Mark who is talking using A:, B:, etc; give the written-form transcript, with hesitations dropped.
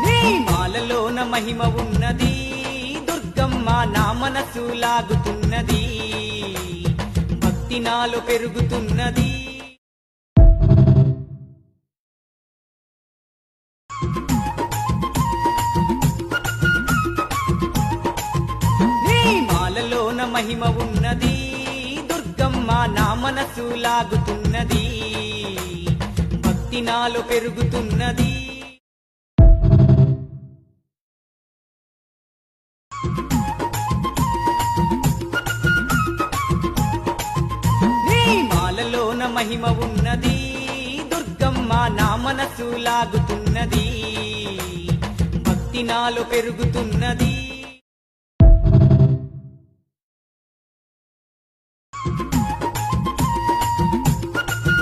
A: నీ మాలలోన మహిమ ఉన్నది దుర్గమ్మ, నా మనసు లాగుతున్నది, భక్తి నాలో పెరుగుతున్నది. నీ మాలలోన మహిమ ఉన్నది దుర్గమ్మ, నా మనసు లాగుతున్నది, భక్తి నాలో పెరుగుతున్నది. నీ మాలలోన మహిమ ఉన్నది దుర్గమ్మ, నా మనసు లాగుతున్నది, భక్తి నాలో పెరుగుతున్నది.